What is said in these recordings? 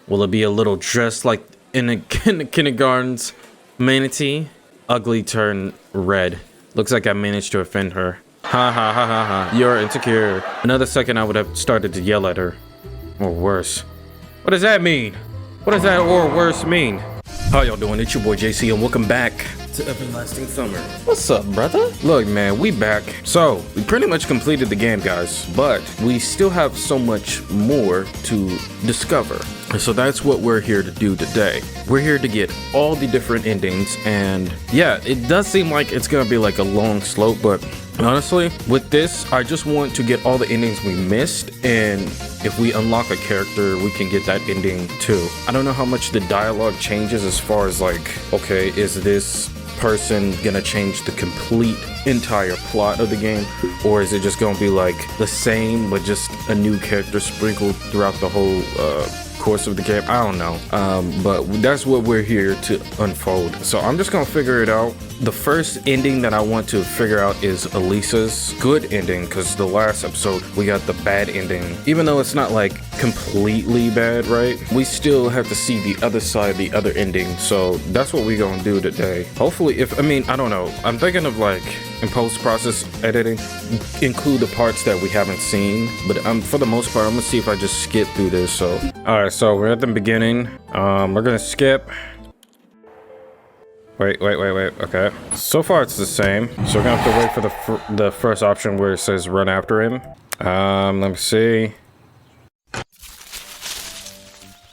Will it be a little dressed like in the kindergarten's manatee? Ugly turned red. Looks like I managed to offend her. Ha ha ha ha ha. You're insecure. Another second I would have started to yell at her. Or worse. What does that mean? What does that or worse mean? How y'all doing? It's your boy JC and welcome back to Everlasting Summer. What's up, brother? Look, man, we back. So, we pretty much completed the game, guys, but we still have so much more to discover. So that's what we're here to do today. We're here to get all the different endings, and yeah, it does seem like it's gonna be like a long slope, but honestly, with this, I just want to get all the endings we missed, and if we unlock a character, we can get that ending too. I don't know how much the dialogue changes as far as like, okay, is this person gonna change the complete entire plot of the game, or is it just gonna be like the same but just a new character sprinkled throughout the whole course of the game? I don't know, but that's what we're here to unfold. So I'm just gonna figure it out. The first ending that I want to figure out is Alisa's good ending, because the last episode we got the bad ending. Even though it's not like completely bad, right? We still have to see the other side, the other ending. So that's what we're gonna do today. Hopefully, I don't know. I'm thinking of like in post-process editing, include the parts that we haven't seen. But for the most part, I'm gonna see if I just skip through this. So, all right. So we're at the beginning. We're gonna skip. Wait. Okay. So far, it's the same. So we're gonna have to wait for the first option where it says run after him. Let me see.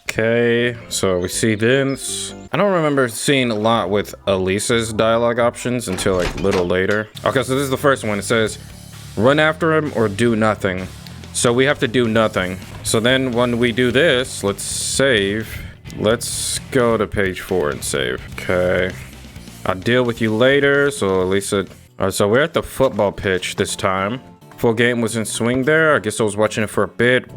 Okay. So we see this. I don't remember seeing a lot with Alisa's dialogue options until like a little later. Okay, so this is the first one. It says run after him or do nothing. So we have to do nothing. So then when we do this, let's save. Let's go to page 4 and save. Okay. I'll deal with you later. So Alisa. Alright, so we're at the football pitch this time. Full game was in swing there. I guess I was watching it for a bit,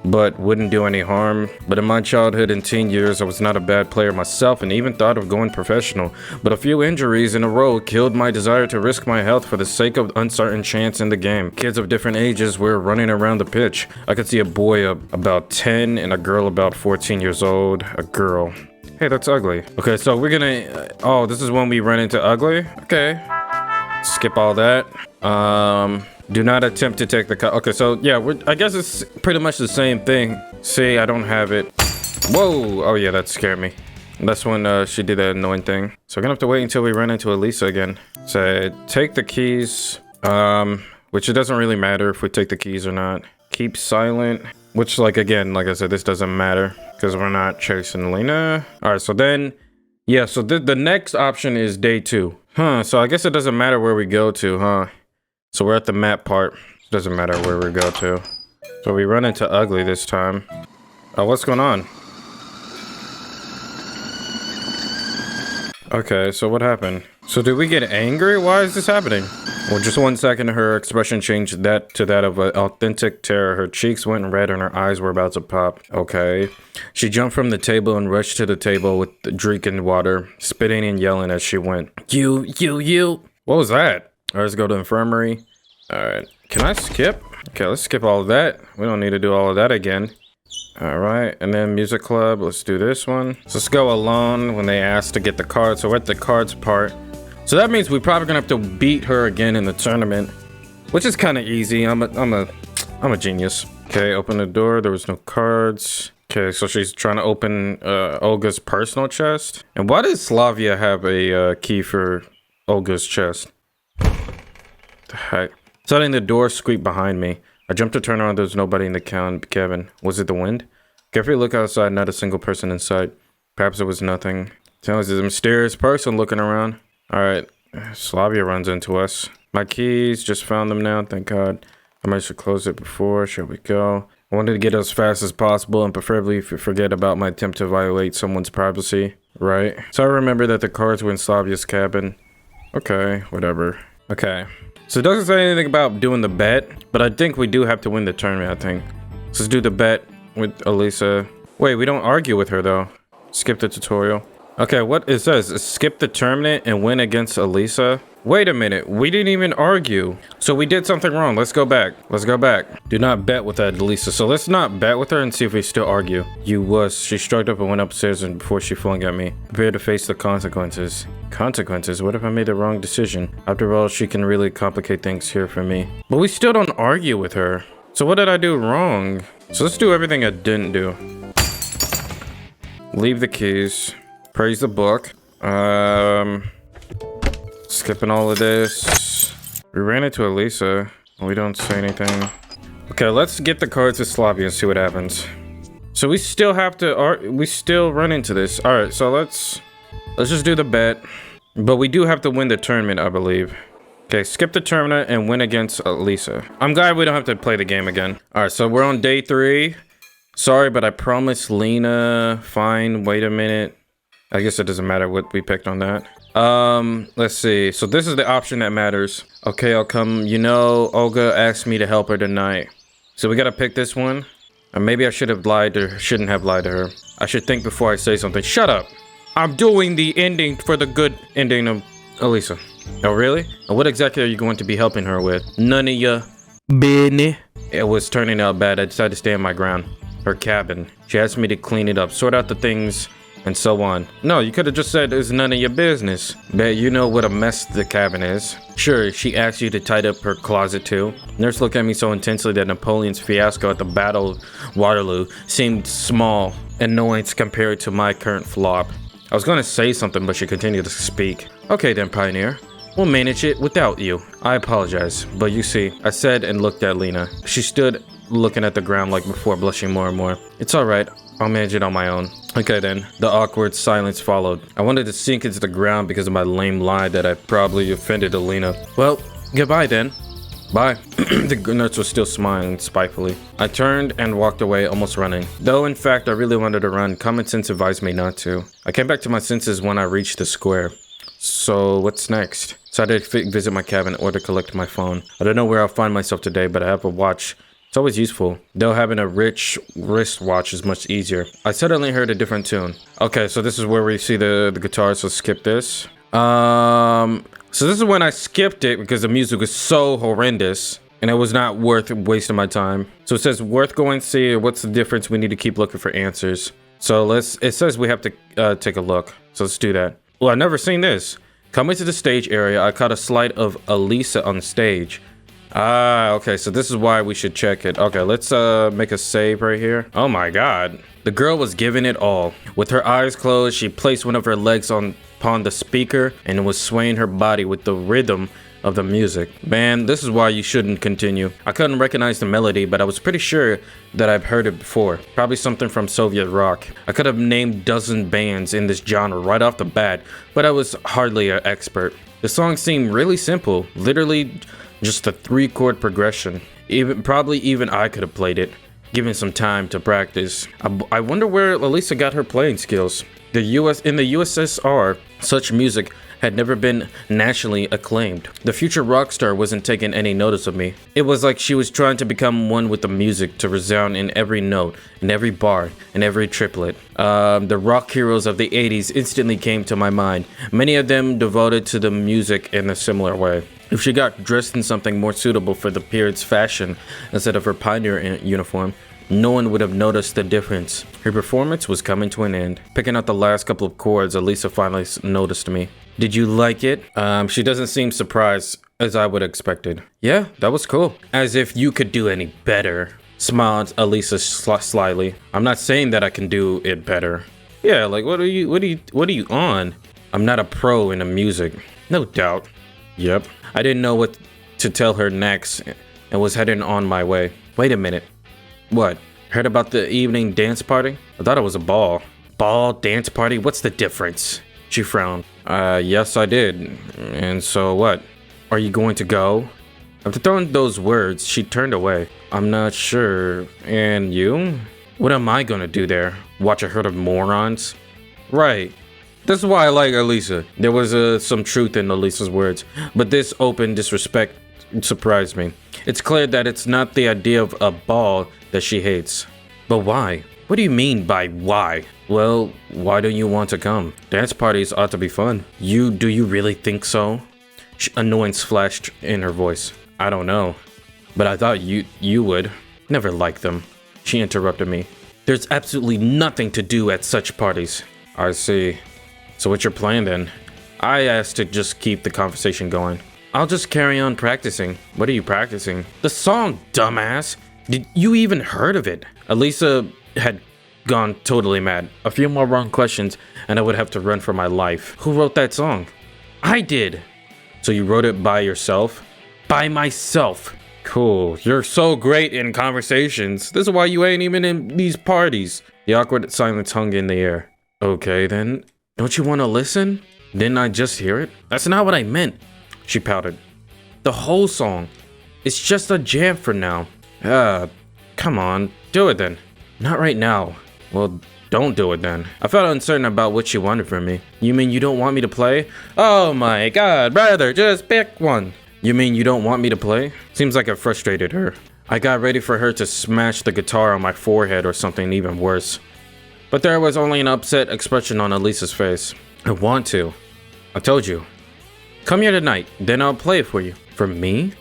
but wouldn't do any harm. But in my childhood and teen years, I was not a bad player myself and even thought of going professional. But a few injuries in a row killed my desire to risk my health for the sake of uncertain chance in the game. Kids of different ages were running around the pitch. I could see a boy about 10 and a girl about 14 years old. A girl. Hey, that's ugly. Okay, so we're gonna... oh, this is when we run into ugly? Okay. Skip all that. Do not attempt to take the cut. Okay, so yeah, I guess it's pretty much the same thing. See, I don't have it. Whoa! Oh yeah, that scared me. That's when she did that annoying thing. So we're gonna have to wait until we run into Alisa again. So take the keys. Which it doesn't really matter if we take the keys or not. Keep silent. Which, like, again, like I said, this doesn't matter because we're not chasing Lena. All right, so then, yeah, so the next option is day 2. Huh, so I guess it doesn't matter where we go to, huh? So we're at the map part. It doesn't matter where we go to. So we run into Ugly this time. Oh, what's going on? Okay, so what happened? So did we get angry? Why is this happening? Well, just 1 second, her expression changed to that of authentic terror. Her cheeks went red and her eyes were about to pop. Okay. She jumped from the table and rushed to the table with drinking water, spitting and yelling as she went. You. What was that? All right, let's go to the infirmary. All right. Can I skip? Okay, let's skip all of that. We don't need to do all of that again. All right, and then music club. Let's do this one. So let's go alone when they asked to get the cards. So we're at the cards part. So that means we're probably gonna have to beat her again in the tournament, which is kind of easy. I'm a genius. Okay, open the door. There was no cards. Okay, so she's trying to open Olga's personal chest. And why does Slavia have a key for Olga's chest? The heck? Suddenly the door squeaked behind me. I jumped to turn around. There was nobody in the cabin. Was it the wind? Carefully look outside. Not a single person in sight. Perhaps it was nothing. Sounds like a mysterious person looking around. All right, Slavia runs into us. My keys, just found them now, thank God. I might should close it before. Shall we go? I wanted to get as fast as possible and preferably forget about my attempt to violate someone's privacy, right? So I remember that the cards were in Slavia's cabin. Okay, whatever. Okay, so it doesn't say anything about doing the bet, but I think we do have to win the tournament, I think. So let's do the bet with Alisa. Wait, we don't argue with her though. Skip the tutorial. Okay, what it says, skip the tournament and win against Alisa. Wait a minute, we didn't even argue. So we did something wrong. Let's go back. Let's go back. Do not bet with that Alisa. So let's not bet with her and see if we still argue. You wuss. She struggled up and went upstairs and before she flung at me. Prepare to face the consequences. Consequences? What if I made the wrong decision? After all, she can really complicate things here for me. But we still don't argue with her. So what did I do wrong? So let's do everything I didn't do. Leave the keys. Praise the book. Skipping all of this. We ran into Alisa. We don't say anything. Okay, let's get the cards to Sloppy and see what happens. So we still have to, we still run into this. All right, so let's just do the bet. But we do have to win the tournament, I believe. Okay, skip the tournament and win against Alisa. I'm glad we don't have to play the game again. All right, so we're on day 3. Sorry, but I promised Lena. Fine, wait a minute. I guess it doesn't matter what we picked on that. Let's see. So this is the option that matters. Okay, I'll come. You know, Olga asked me to help her tonight. So we gotta pick this one. Or maybe I should have lied to her. Shouldn't have lied to her. I should think before I say something. Shut up. I'm doing the ending for the good ending of Alisa. Oh, really? And what exactly are you going to be helping her with? None of your business. It was turning out bad. I decided to stand my ground. Her cabin. She asked me to clean it up, sort out the things, and so on. No, you could have just said it's none of your business. Bet you know what a mess the cabin is. Sure, she asked you to tidy up her closet too. Nurse looked at me so intensely that Napoleon's fiasco at the Battle of Waterloo seemed small annoyance compared to my current flop. I was going to say something, but she continued to speak. Okay then, Pioneer. We'll manage it without you. I apologize, but you see, I said and looked at Lena. She stood looking at the ground like before, blushing more and more. It's alright. I'll manage it on my own. Okay then. The awkward silence followed. I wanted to sink into the ground because of my lame lie that I probably offended Alina. Well, goodbye then. Bye. The nurse was still smiling spitefully. I turned and walked away, almost running. Though in fact I really wanted to run, common sense advised me not to. I came back to my senses when I reached the square. So what's next? Decided to visit my cabin or to collect my phone. I don't know where I'll find myself today, but I have a watch. It's always useful, though having a rich wristwatch is much easier. I suddenly heard a different tune. Okay, so this is where we see the guitar, so skip this. So this is when I skipped it because the music was so horrendous and it was not worth wasting my time. So it says worth going to see, or what's the difference? We need to keep looking for answers. So it says we have to take a look. So let's do that. Well, I've never seen this. Coming to the stage area, I caught a slide of Alisa on the stage. Ah, okay, so this is why we should check it. Okay, let's make a save right here. Oh my god. The girl was giving it all. With her eyes closed, she placed one of her legs upon the speaker and was swaying her body with the rhythm of the music. Man, this is why you shouldn't continue. I couldn't recognize the melody, but I was pretty sure that I've heard it before. Probably something from Soviet rock. I could have named dozen bands in this genre right off the bat, but I was hardly an expert. The song seemed really simple, literally just a 3-chord progression. Probably even I could have played it, given some time to practice. I wonder where Alisa got her playing skills. In the USSR, such music had never been nationally acclaimed. The future rock star wasn't taking any notice of me. It was like she was trying to become one with the music, to resound in every note, in every bar, in every triplet. The rock heroes of the 80s instantly came to my mind, many of them devoted to the music in a similar way. If she got dressed in something more suitable for the period's fashion instead of her pioneer uniform, no one would have noticed the difference. Her performance was coming to an end. Picking out the last couple of chords, Alisa finally noticed me. Did you like it? She doesn't seem surprised, as I would have expected. Yeah, that was cool. As if you could do any better, smiled Alisa slyly. I'm not saying that I can do it better. Yeah, like what are you on? I'm not a pro in the music. No doubt. Yep. I didn't know what to tell her next and was heading on my way. Wait a minute. What? Heard about the evening dance party? I thought it was a ball. Ball, dance party, what's the difference? She frowned. Yes I did. And so what? Are you going to go? After throwing those words, she turned away. I'm not sure. And you? What am I gonna do there? Watch a herd of morons? Right. This is why I like Alisa. There was some truth in Alisa's words, but this open disrespect surprised me. It's clear that it's not the idea of a ball that she hates. But why? What do you mean by why? Well, why don't you want to come? Dance parties ought to be fun. Do you really think so? Annoyance flashed in her voice. I don't know, but I thought you would. Never liked them. She interrupted me. There's absolutely nothing to do at such parties. I see. So what's your plan then? I asked to just keep the conversation going. I'll just carry on practicing. What are you practicing? The song, dumbass. Did you even heard of it? Alisa had gone totally mad. A few more wrong questions and I would have to run for my life. Who wrote that song? I did. So you wrote it by yourself? By myself. Cool. You're so great in conversations. This is why you ain't even in these parties. The awkward silence hung in the air. Okay then. Don't you want to listen? Didn't I just hear it? That's not what I meant. She pouted. The whole song. It's just a jam for now. Come on. Do it then. Not right now. Well, don't do it then. I felt uncertain about what she wanted from me. You mean you don't want me to play? Oh my god, brother, just pick one. You mean you don't want me to play? Seems like I frustrated her. I got ready for her to smash the guitar on my forehead or something even worse. But there was only an upset expression on Elisa's face. I want to. I told you. Come here tonight, then I'll play it for you. For me?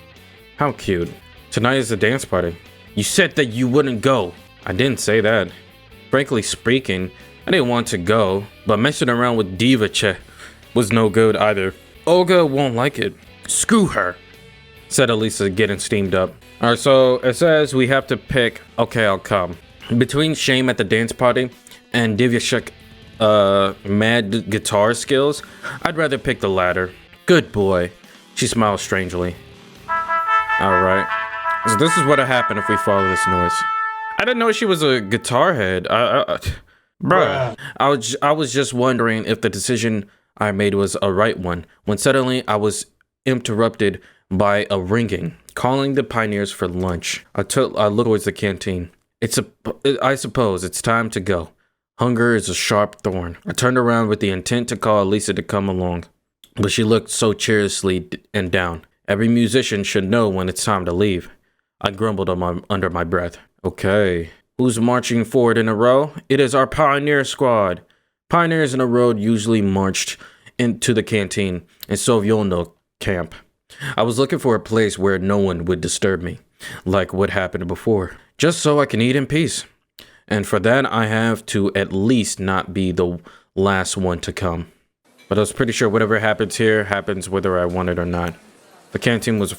How cute. Tonight is a dance party. You said that you wouldn't go. I didn't say that. Frankly speaking, I didn't want to go, but messing around with Diva was no good either. Olga won't like it. Screw her, said Alisa, getting steamed up. Alright, so it says we have to pick. Okay, I'll come. Between shame at the dance party and Divyashek mad guitar skills, I'd rather pick the latter. Good boy. She smiled strangely. Alright. So this is what'll happen if we follow this noise. I didn't know she was a guitar head. Bruh. I was just wondering if the decision I made was a right one, when suddenly I was interrupted by a ringing, calling the pioneers for lunch. I looked towards the canteen. I suppose it's time to go. Hunger is a sharp thorn. I turned around with the intent to call Alisa to come along, but she looked so cheerlessly and down. Every musician should know when it's time to leave. I grumbled under my breath. Okay, who's marching forward in a row? It is our pioneer squad. Pioneers in a row usually marched into the canteen in Sovyolno camp. I was looking for a place where no one would disturb me, like what happened before, just so I can eat in peace. And for that, I have to at least not be the last one to come. But I was pretty sure whatever happens here happens whether I want it or not. The canteen was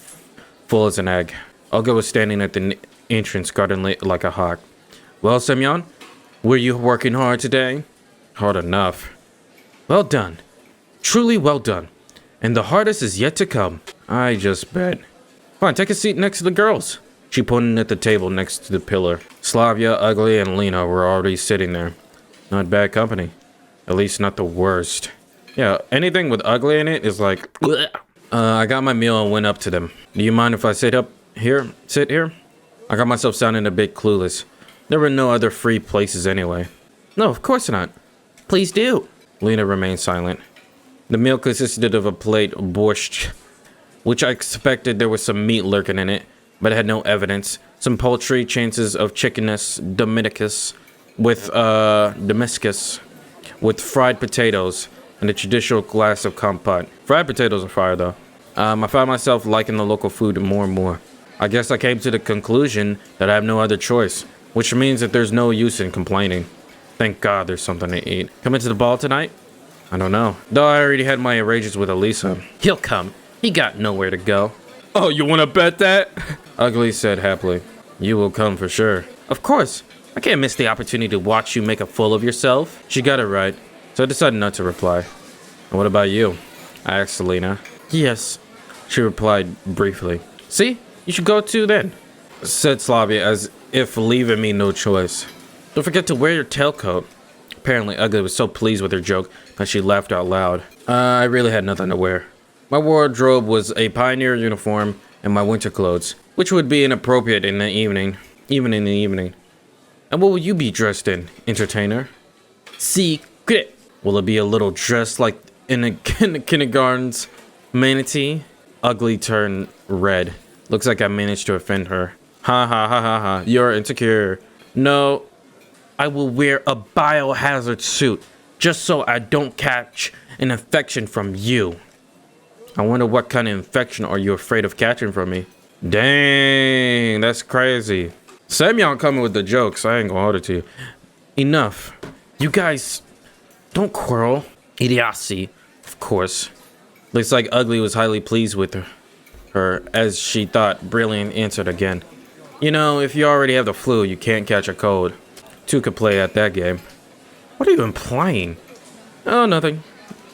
full as an egg. Olga was standing at the entrance guarding like a hawk. Well, Semyon, were you working hard today? Hard enough. Well done. Truly well done. And the hardest is yet to come. I just bet. Fine, take a seat next to the girls. She pointed at the table next to the pillar. Slavia, Ugly, and Lena were already sitting there. Not bad company. At least not the worst. Yeah, anything with Ugly in it is like... I got my meal and went up to them. Do you mind if I sit here? I got myself sounding a bit clueless. There were no other free places anyway. No, of course not. Please do. Lena remained silent. The meal consisted of a plate of borscht, which I expected there was some meat lurking in it, but it had no evidence. Some poultry, chances of chickeness, Dominicus, with fried potatoes, and a traditional glass of compote. Fried potatoes are fire though. I found myself liking the local food more and more. I guess I came to the conclusion that I have no other choice, which means that there's no use in complaining. Thank God there's something to eat. Coming to the ball tonight? I don't know. Though I already had my arrangements with Alisa. He'll come. He got nowhere to go. Oh, you want to bet that? Ugly said happily. You will come for sure. Of course. I can't miss the opportunity to watch you make a fool of yourself. She got it right, so I decided not to reply. And what about you? I asked Selena. Yes, she replied briefly. See? You should go too then, said Slavia as if leaving me no choice. Don't forget to wear your tailcoat. Apparently Ugly was so pleased with her joke that she laughed out loud. I really had nothing to wear. My wardrobe was a pioneer uniform and my winter clothes, which would be inappropriate in the evening, even in the evening. And what will you be dressed in, entertainer? Secret. Will it be a little dress like in a kindergarten's manatee? Ugly turned red. Looks like I managed to offend her. Ha ha ha ha ha. You're insecure. No. I will wear a biohazard suit just so I don't catch an infection from you. I wonder what kind of infection are you afraid of catching from me? Dang, that's crazy. Samuel coming with the jokes. I ain't gonna hold it to you. Enough. You guys don't quarrel. Idiocy, of course. Looks like Ugly was highly pleased with her as she thought Brilliant answered again. You know, if you already have the flu, you can't catch a cold. Two could play at that game. What are you implying? Oh, nothing.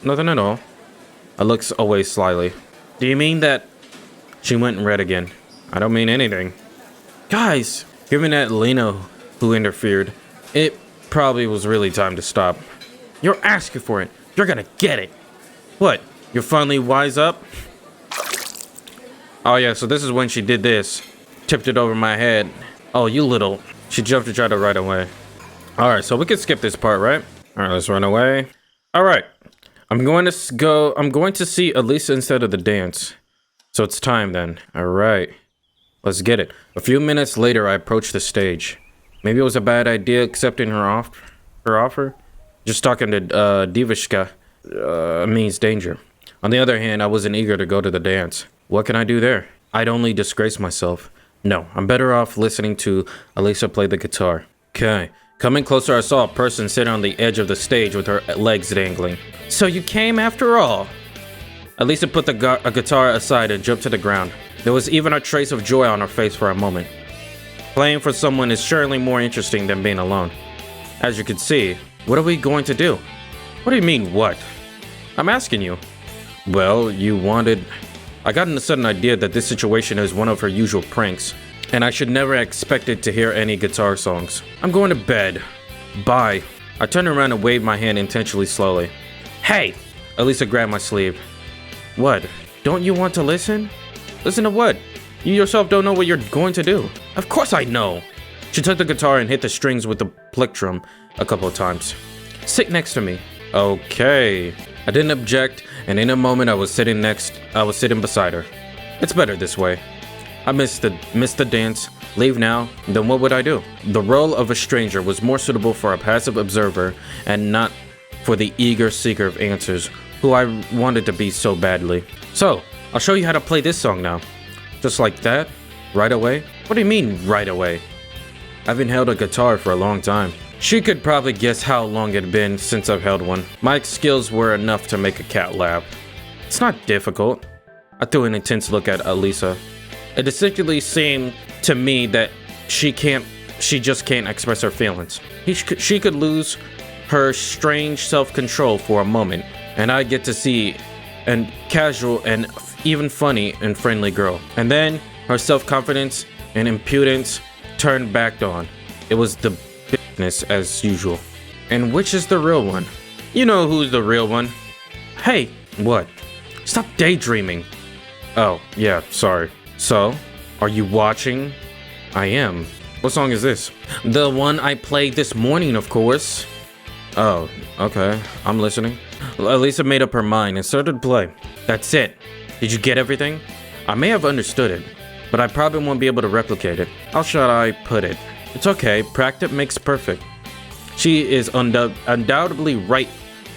Nothing at all. I looks away slyly. Do you mean that? She went and read again. I don't mean anything. Guys, given that Lena who interfered, it probably was really time to stop. You're asking for it. You're gonna get it. What? You're finally wise up? Oh yeah, so this is when she did this. Tipped it over my head. Oh, you little. She jumped to try to run away. Alright, so we can skip this part, right? Alright, let's run away. Alright. I'm going to see Alisa instead of the dance. So it's time then. Alright. Let's get it. A few minutes later, I approached the stage. Maybe it was a bad idea accepting her offer. Just talking to Divishka means danger. On the other hand, I wasn't eager to go to the dance. What can I do there? I'd only disgrace myself. No, I'm better off listening to Alisa play the guitar. Okay. Coming closer, I saw a person sitting on the edge of the stage with her legs dangling. So you came after all? Alisa put the guitar aside and jumped to the ground. There was even a trace of joy on her face for a moment. Playing for someone is surely more interesting than being alone. As you can see, what are we going to do? What do you mean, what? I'm asking you. Well, I got a sudden idea that this situation is one of her usual pranks, and I should never expected to hear any guitar songs. I'm going to bed. Bye. I turned around and waved my hand intentionally slowly. Hey! Alisa grabbed my sleeve. What? Don't you want to listen? Listen to what? You yourself don't know what you're going to do. Of course I know. She took the guitar and hit the strings with the plectrum a couple of times. Sit next to me. Okay. I didn't object, and in a moment I was sitting beside her. It's better this way. I missed the dance. Leave now, then what would I do? The role of a stranger was more suitable for a passive observer and not for the eager seeker of answers who I wanted to be so badly. So, I'll show you how to play this song now. Just like that? Right away? What do you mean, right away? I haven't held a guitar for a long time. She could probably guess how long it had been since I've held one. My skills were enough to make a cat laugh. It's not difficult. I threw an intense look at Alisa. It distinctly seemed to me that she just can't express her feelings. She could lose her strange self-control for a moment, and I get to see a casual and even funny and friendly girl. And then her self-confidence and impudence turned back on. It was the business as usual. And which is the real one? You know who's the real one. Hey, what? Stop daydreaming. Oh, yeah, sorry. So, are you watching? I am. What song is this? The one I played this morning, of course. Oh, okay. I'm listening. Alisa made up her mind and started to play. That's it. Did you get everything? I may have understood it, but I probably won't be able to replicate it. How shall I put it? It's okay. Practice makes perfect. She is undoubtedly right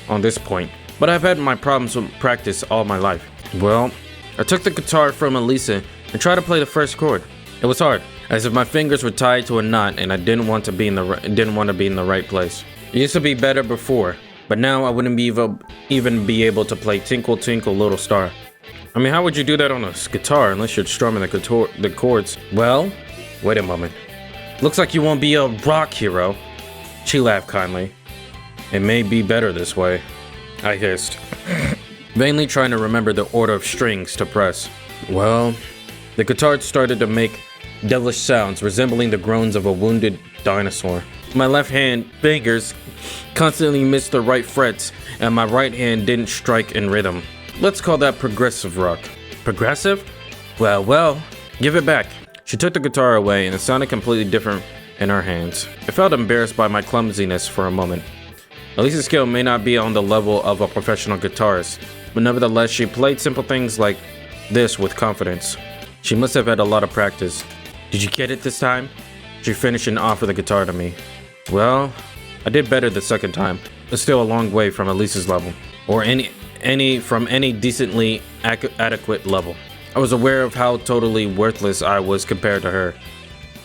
on this point, but I've had my problems with practice all my life. Well, I took the guitar from Alisa and tried to play the first chord. It was hard, as if my fingers were tied to a knot and I didn't want to be in the right place. It used to be better before, but now I wouldn't even be able to play Tinkle Tinkle Little Star. I mean, how would you do that on a guitar unless you're strumming the chords? Well, wait a moment. Looks like you won't be a rock hero. She laughed kindly. It may be better this way, I hissed, vainly trying to remember the order of strings to press. Well, the guitar started to make devilish sounds resembling the groans of a wounded dinosaur. My left hand fingers constantly missed the right frets, and my right hand didn't strike in rhythm. Let's call that progressive rock. Progressive? Well, give it back. She took the guitar away, and it sounded completely different in her hands. I felt embarrassed by my clumsiness for a moment. Alisa's skill may not be on the level of a professional guitarist, but nevertheless, she played simple things like this with confidence. She must have had a lot of practice. Did you get it this time? She finished and offered the guitar to me. Well, I did better the second time. It's still a long way from Elisa's level, or any decently adequate level. I was aware of how totally worthless I was compared to her.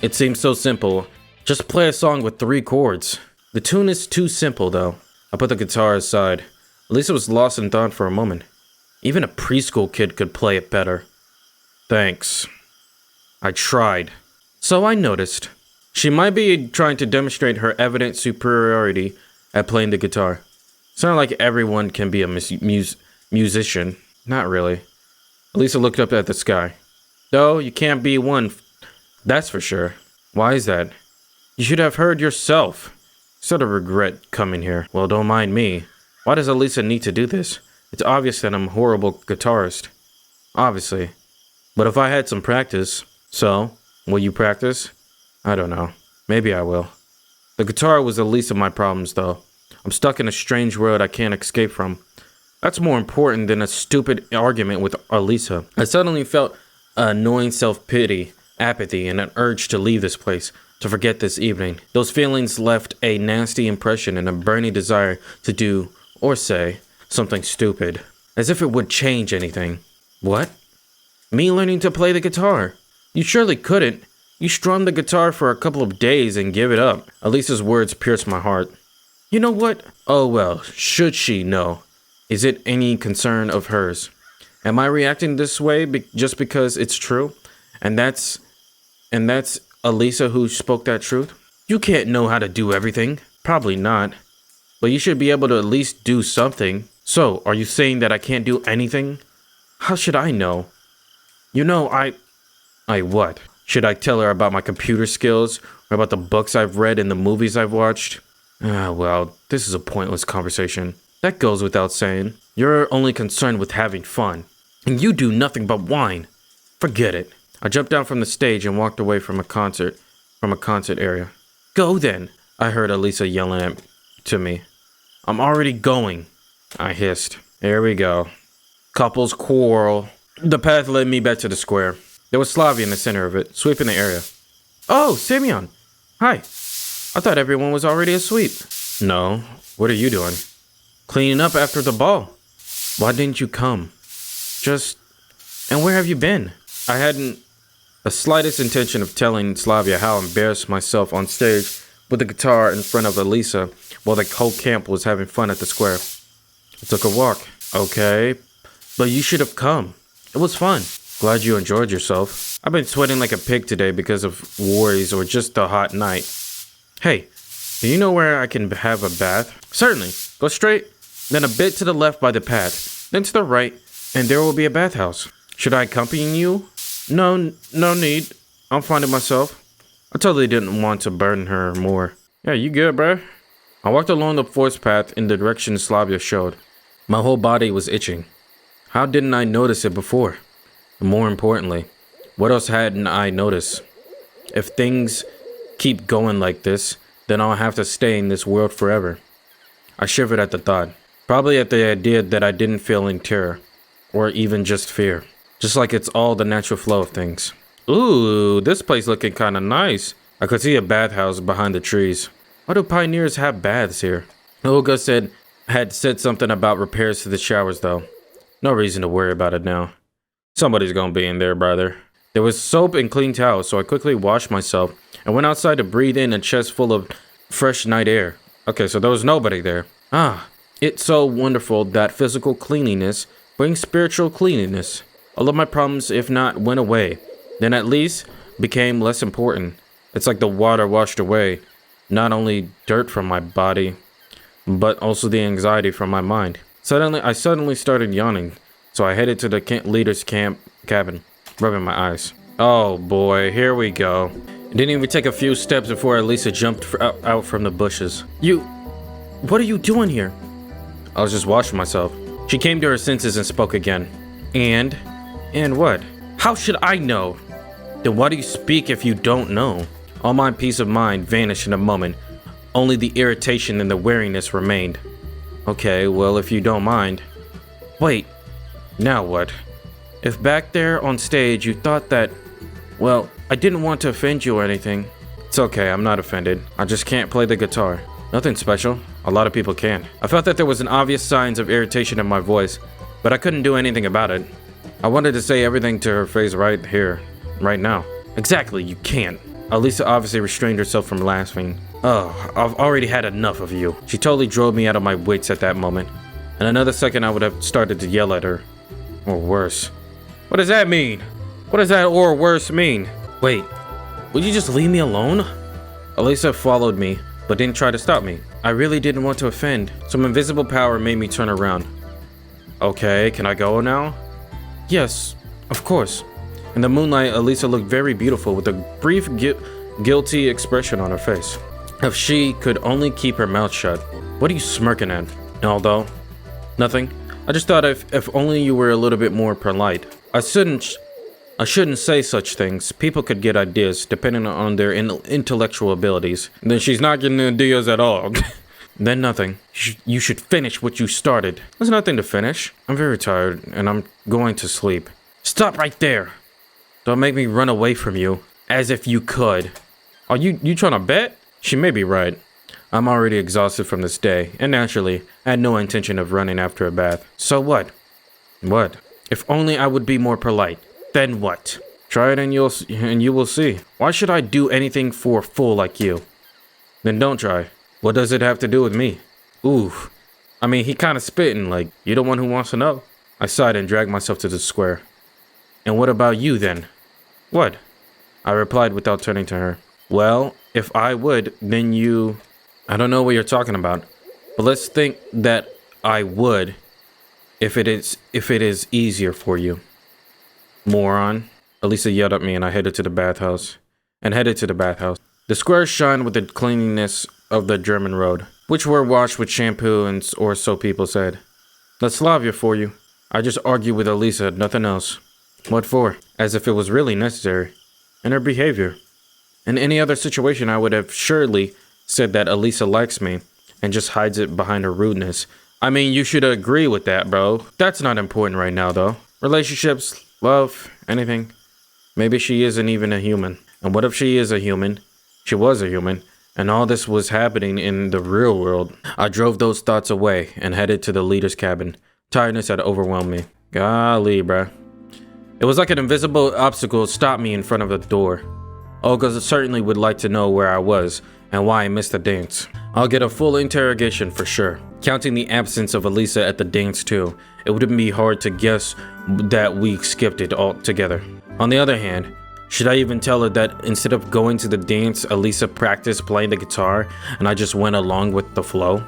It seemed so simple. Just play a song with 3 chords. The tune is too simple, though. I put the guitar aside. Elisa was lost in thought for a moment. Even a preschool kid could play it better. Thanks. I tried. So I noticed. She might be trying to demonstrate her evident superiority at playing the guitar. It's not like everyone can be a musician. Not really. Elisa looked up at the sky. Though you can't be one, that's for sure. Why is that? You should have heard yourself. Sort of regret coming here. Well, don't mind me. Why does Elisa need to do this? It's obvious that I'm a horrible guitarist. Obviously. But if I had some practice. So, will you practice? I don't know. Maybe I will. The guitar was the least of my problems, though. I'm stuck in a strange world I can't escape from. That's more important than a stupid argument with Elisa. I suddenly felt annoying self-pity, apathy, and an urge to leave this place, to forget this evening. Those feelings left a nasty impression and a burning desire to do, or say, something stupid. As if it would change anything. What? Me learning to play the guitar? You surely couldn't. You strum the guitar for a couple of days and give it up. Elisa's words pierced my heart. You know what? Oh well, should she know? Is it any concern of hers? Am I reacting this way just because it's true? And that's Elisa who spoke that truth? You can't know how to do everything. Probably not. But you should be able to at least do something. So, are you saying that I can't do anything? How should I know? You know, I what? Should I tell her about my computer skills? Or about the books I've read and the movies I've watched? Well, this is a pointless conversation. That goes without saying. You're only concerned with having fun. And you do nothing but whine. Forget it. I jumped down from the stage and walked away from a concert area. Go then, I heard Elisa yelling to me. I'm already going, I hissed. Here we go. Couples quarrel. The path led me back to the square. There was Slavia in the center of it, sweeping the area. Oh, Simeon. Hi. I thought everyone was already asleep. No. What are you doing? Cleaning up after the ball. Why didn't you come? And where have you been? I hadn't the slightest intention of telling Slavia how embarrassed myself on stage with the guitar in front of Elisa while the whole camp was having fun at the square. I took a walk. Okay, but you should have come. It was fun. Glad you enjoyed yourself. I've been sweating like a pig today because of worries or just a hot night. Hey, do you know where I can have a bath? Certainly. Go straight, then a bit to the left by the path, then to the right, and there will be a bathhouse. Should I accompany you? No need. I'm finding myself. I totally didn't want to burden her more. Yeah, you good, bruh? I walked along the forest path in the direction Slavia showed. My whole body was itching. How didn't I notice it before? And more importantly, what else hadn't I noticed? If things keep going like this, then I'll have to stay in this world forever. I shivered at the thought. Probably at the idea that I didn't feel any terror, or even just fear. Just like it's all the natural flow of things. Ooh, this place looking kind of nice. I could see a bathhouse behind the trees. Why do pioneers have baths here? Olga had said something about repairs to the showers though. No reason to worry about it now. Somebody's gonna be in there, brother. There was soap and clean towels, so I quickly washed myself and went outside to breathe in a chest full of fresh night air. Okay, so there was nobody there. It's so wonderful that physical cleanliness brings spiritual cleanliness. All of my problems, if not went away, then at least became less important. It's like the water washed away, not only dirt from my body, but also the anxiety from my mind. I suddenly started yawning, so I headed to the leader's cabin, rubbing my eyes. Oh boy, here we go. It didn't even take a few steps before Elisa jumped out from the bushes. What are you doing here? I was just washing myself. She came to her senses and spoke again. And what? How should I know? Then why do you speak if you don't know? All my peace of mind vanished in a moment. Only the irritation and the weariness remained. Okay, well, if you don't mind. Wait, now what? If back there on stage you thought that, well, I didn't want to offend you or anything. It's okay, I'm not offended. I just can't play the guitar. Nothing special. A lot of people can. I felt that there was an obvious signs of irritation in my voice, but I couldn't do anything about it. I wanted to say everything to her face right here, right now. Exactly, you can't. Alisa obviously restrained herself from laughing. Oh, I've already had enough of you. She totally drove me out of my wits at that moment. In another second, I would have started to yell at her. Or worse. What does that mean? What does that or worse mean? Wait, would you just leave me alone? Alisa followed me, but didn't try to stop me. I really didn't want to offend. Some invisible power made me turn around. Okay, can I go now? Yes, of course. In the moonlight, Alisa looked very beautiful with a brief guilty expression on her face. If she could only keep her mouth shut. What are you smirking at? Although, nothing. I just thought if only you were a little bit more polite. I shouldn't say such things. People could get ideas depending on their intellectual abilities. Then she's not getting ideas at all. Then nothing. You should finish what you started. There's nothing to finish. I'm very tired and I'm going to sleep. Stop right there. Don't make me run away from you. As if you could. Are you trying to bet? She may be right. I'm already exhausted from this day, and naturally, I had no intention of running after a bath. So what? What? If only I would be more polite. Then what? Try it and you will see. Why should I do anything for a fool like you? Then don't try. What does it have to do with me? Oof. I mean, he kind of spitting like, you're the one who wants to know. I sighed and dragged myself to the square. And what about you then? What? I replied without turning to her. Well, if I would, then you... I don't know what you're talking about. But let's think that I would if it is easier for you. Moron. Alisa yelled at me and I headed to the bathhouse. The squares shine with the cleanliness of the German road, which were washed with shampoo or so people said. That's Slavia for you. I just argued with Alisa, nothing else. What for? As if it was really necessary. And her behavior. In any other situation, I would have surely said that Alisa likes me and just hides it behind her rudeness. I mean, you should agree with that, bro. That's not important right now, though. Relationships, love, anything. Maybe she isn't even a human. And what if she is a human? She was a human. And all this was happening in the real world. I drove those thoughts away and headed to the leader's cabin. Tiredness had overwhelmed me. Golly, bruh. It was like an invisible obstacle stopped me in front of the door. Olga certainly would like to know where I was and why I missed the dance. I'll get a full interrogation for sure. Counting the absence of Alisa at the dance too, it wouldn't be hard to guess that we skipped it altogether. On the other hand, should I even tell her that instead of going to the dance, Alisa practiced playing the guitar and I just went along with the flow?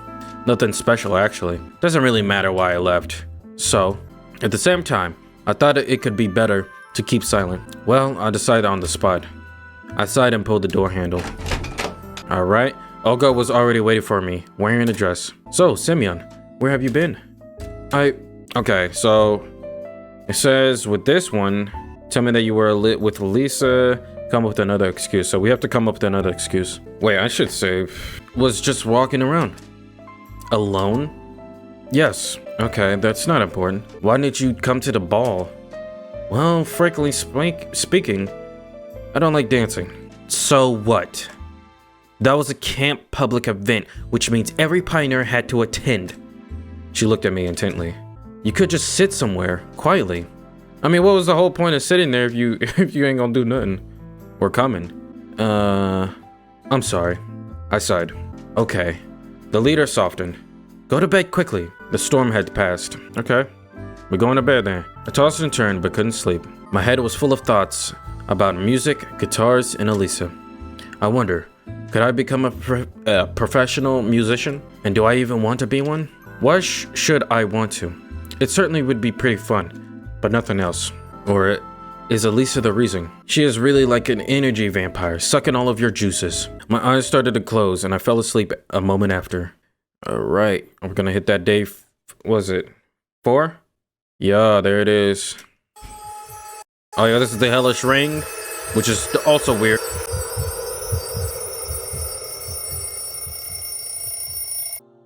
Nothing special actually. Doesn't really matter why I left. So, at the same time, I thought it could be better to keep silent. Well, I decided on the spot. I sighed and pulled the door handle. Alright, Olga was already waiting for me, wearing a dress. So, Semyon, where have you been? Okay, so it says with this one, tell me that you were with Alisa, come up with another excuse. So we have to come up with another excuse. Wait, I should say, was just walking around. Alone? Yes. Okay, that's not important. Why didn't you come to the ball? Well, frankly speaking, I don't like dancing. So what? That was a camp public event, which means every pioneer had to attend. She looked at me intently. You could just sit somewhere, quietly. I mean, what was the whole point of sitting there if you ain't gonna do nothing? Or coming? I'm sorry. I sighed. Okay. The leader softened. Go to bed quickly. The storm had passed. Okay. We're going to bed then. I tossed and turned but couldn't sleep. My head was full of thoughts about music, guitars, and Alisa. I wonder, could I become a professional musician? And do I even want to be one? Why should I want to? It certainly would be pretty fun, but nothing else. Or is Alisa the reason? She is really like an energy vampire, sucking all of your juices. My eyes started to close and I fell asleep a moment after. Alright, we're gonna hit that day, was it 4? Yeah, there it is. Oh yeah, this is the hellish ring, which is also weird.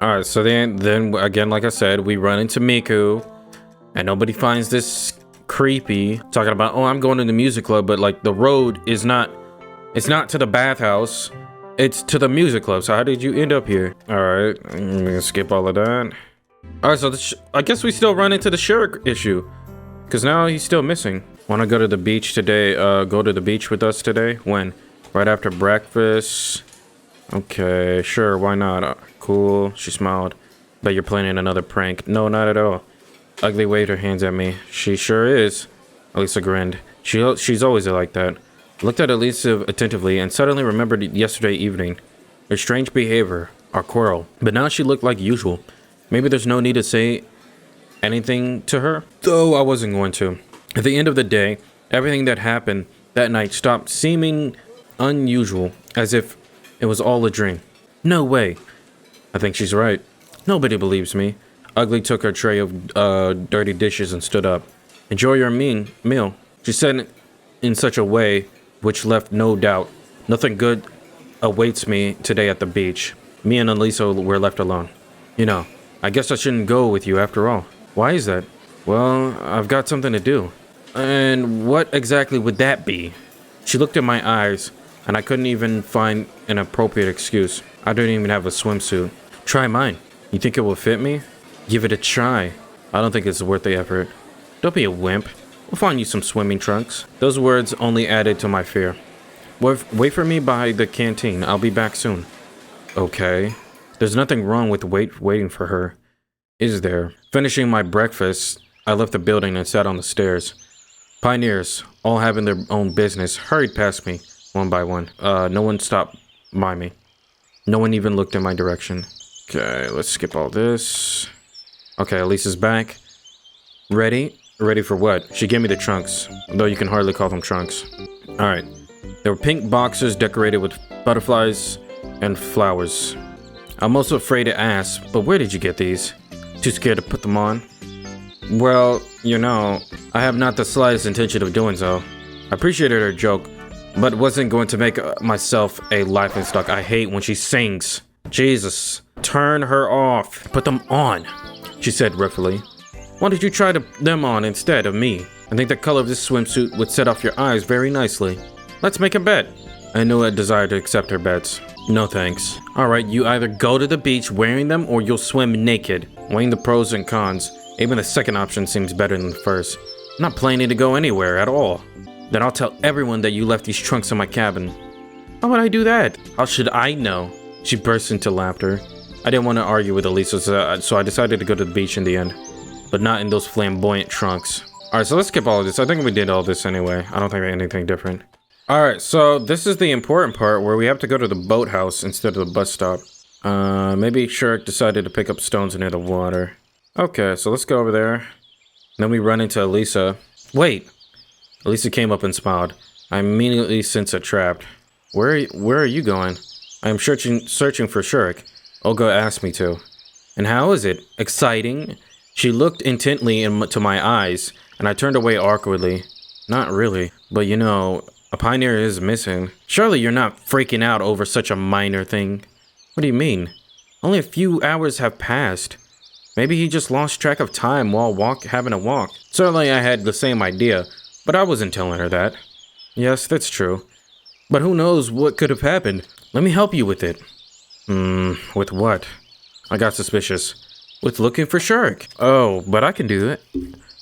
Alright, so then again, like I said, we run into Miku, and nobody finds this creepy, talking about, oh, I'm going to the music club, but like the road is not It's not to the bathhouse. It's to the music club. So how did you end up here? All right, I'm gonna skip all of that. All right, so I guess we still run into the Sherrick issue, because now he's still missing. Want to go to the beach today? Go to the beach with us today? When? Right after breakfast? Okay, sure, why not? Cool, she smiled. Bet you're planning another prank. No, not at all. Ugly waved her hands at me. She sure is. Alisa grinned. She's always like that. I looked at Alisa attentively and suddenly remembered yesterday evening. Her strange behavior, our quarrel. But now she looked like usual. Maybe there's no need to say anything to her, though I wasn't going to. At the end of the day, everything that happened that night stopped seeming unusual, as if it was all a dream. No way. I think she's right. Nobody believes me. Ugly took her tray of dirty dishes and stood up. Enjoy your meal, she said in such a way which left no doubt. Nothing good awaits me today at the beach. Me and Alisa were left alone. You know, I guess I shouldn't go with you after all. Why is that? Well, I've got something to do. And what exactly would that be? She looked in my eyes, and I couldn't even find an appropriate excuse. I don't even have a swimsuit. Try mine. You think it will fit me? Give it a try. I don't think it's worth the effort. Don't be a wimp. We'll find you some swimming trunks. Those words only added to my fear. Wait for me by the canteen. I'll be back soon. Okay. There's nothing wrong with waiting for her, is there? Finishing my breakfast, I left the building and sat on the stairs. Pioneers, all having their own business, hurried past me, one by one. No one stopped by me. No one even looked in my direction. Okay, let's skip all this. Okay, Elisa's back. Ready? Ready for what? She gave me the trunks, though you can hardly call them trunks. Alright. There were pink boxes decorated with butterflies and flowers. I'm also afraid to ask, but where did you get these? Too scared to put them on? Well, you know, I have not the slightest intention of doing so. I appreciated her joke, but wasn't going to make myself a laughingstock. I hate when she sings. Jesus. Turn her off. Put them on, she said roughly. Why don't you try them on instead of me? I think the color of this swimsuit would set off your eyes very nicely. Let's make a bet. I knew a desire to accept her bets. No thanks. Alright, you either go to the beach wearing them or you'll swim naked. Weighing the pros and cons, even the second option seems better than the first. I'm not planning to go anywhere at all. Then I'll tell everyone that you left these trunks in my cabin. How would I do that? How should I know? She burst into laughter. I didn't want to argue with Alisa, so I decided to go to the beach in the end. But not in those flamboyant trunks. Alright, so let's skip all of this. I think we did all this anyway. I don't think anything different. Alright, so this is the important part where we have to go to the boathouse instead of the bus stop. Maybe Sherrick decided to pick up stones near the water. Okay, so let's go over there. Then we run into Alisa. Wait! Alisa came up and smiled. I immediately sensed a trap. Where are you going? I am searching for Sherrick. Olga asked me to. And how is it? Exciting? She looked intently into my eyes, and I turned away awkwardly. Not really, but you know, a pioneer is missing. Surely you're not freaking out over such a minor thing. What do you mean? Only a few hours have passed. Maybe he just lost track of time while having a walk. Certainly I had the same idea, but I wasn't telling her that. Yes, that's true. But who knows what could have happened? Let me help you with it. With what? I got suspicious. With looking for Sherrick. Oh, but I can do it.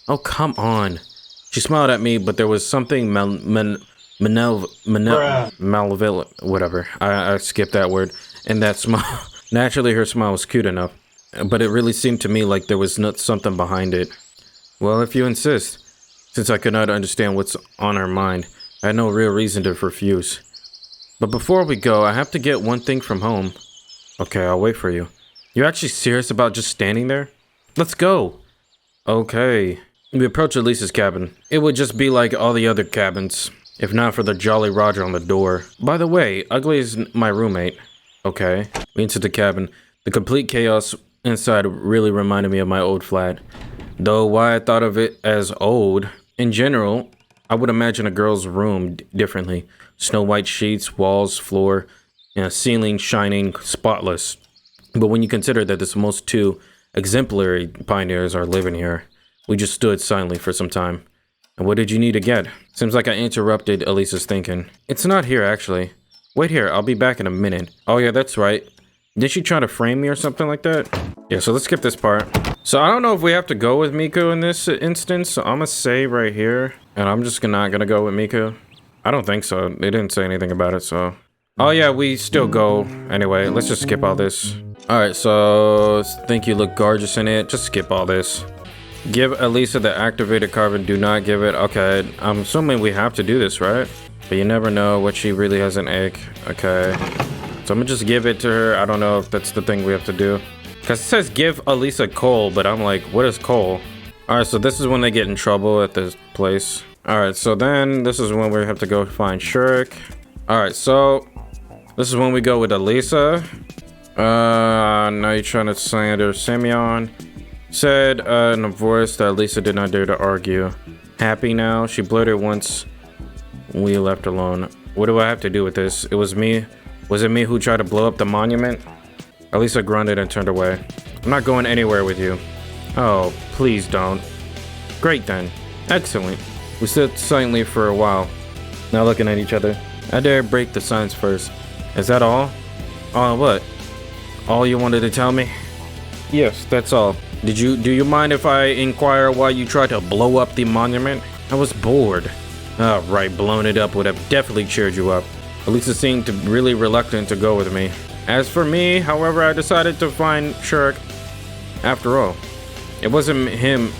Oh, come on. She smiled at me, but there was something malevolent, whatever. I skipped that word. And that smile. Naturally, her smile was cute enough, but it really seemed to me like there was something behind it. Well, if you insist. Since I could not understand what's on her mind, I had no real reason to refuse. But before we go, I have to get one thing from home. Okay, I'll wait for you. You actually serious about just standing there? Let's go. Okay. We approached Elisa's cabin. It would just be like all the other cabins, if not for the Jolly Roger on the door. By the way, Ugly is my roommate. Okay. We entered the cabin. The complete chaos inside really reminded me of my old flat. Though why I thought of it as old, in general, I would imagine a girl's room differently. Snow white sheets, walls, floor, and a ceiling shining spotless. But when you consider that the most two exemplary pioneers are living here, we just stood silently for some time. And what did you need to get? Seems like I interrupted Elisa's thinking. It's not here, actually. Wait here, I'll be back in a minute. Oh yeah, that's right. Did she try to frame me or something like that? Yeah, so let's skip this part. So I don't know if we have to go with Miku in this instance. So I'm gonna save right here. And I'm just not gonna go with Miku. I don't think so. They didn't say anything about it, so. Oh yeah, we still go. Anyway, let's just skip all this. Alright, so think you look gorgeous in it. Just skip all this. Give Alisa the activated carbon. Do not give it. Okay, I'm assuming we have to do this, right? But you never know what she really has an egg. Okay. So I'm gonna just give it to her. I don't know if that's the thing we have to do. Because it says give Alisa coal, but I'm like, what is coal? Alright, so this is when they get in trouble at this place. Alright, so then this is when we have to go find Shirk. Alright, so this is when we go with Alisa. Now you're trying to slander Simeon. Said in a voice that Alisa did not dare to argue. Happy now? She blurted once we left alone. What do I have to do with this? It was me. Was it me who tried to blow up the monument? Alisa grunted and turned away. I'm not going anywhere with you. Oh, please don't. Great then. Excellent. We stood silently for a while, now looking at each other. I dare break the silence first. Is that all? What? All you wanted to tell me? Yes, that's all. Do you mind if I inquire why you tried to blow up the monument? I was bored. Oh, right, blowing it up would have definitely cheered you up. Alisa seemed really reluctant to go with me. As for me, however, I decided to find Shirk. After all, it wasn't him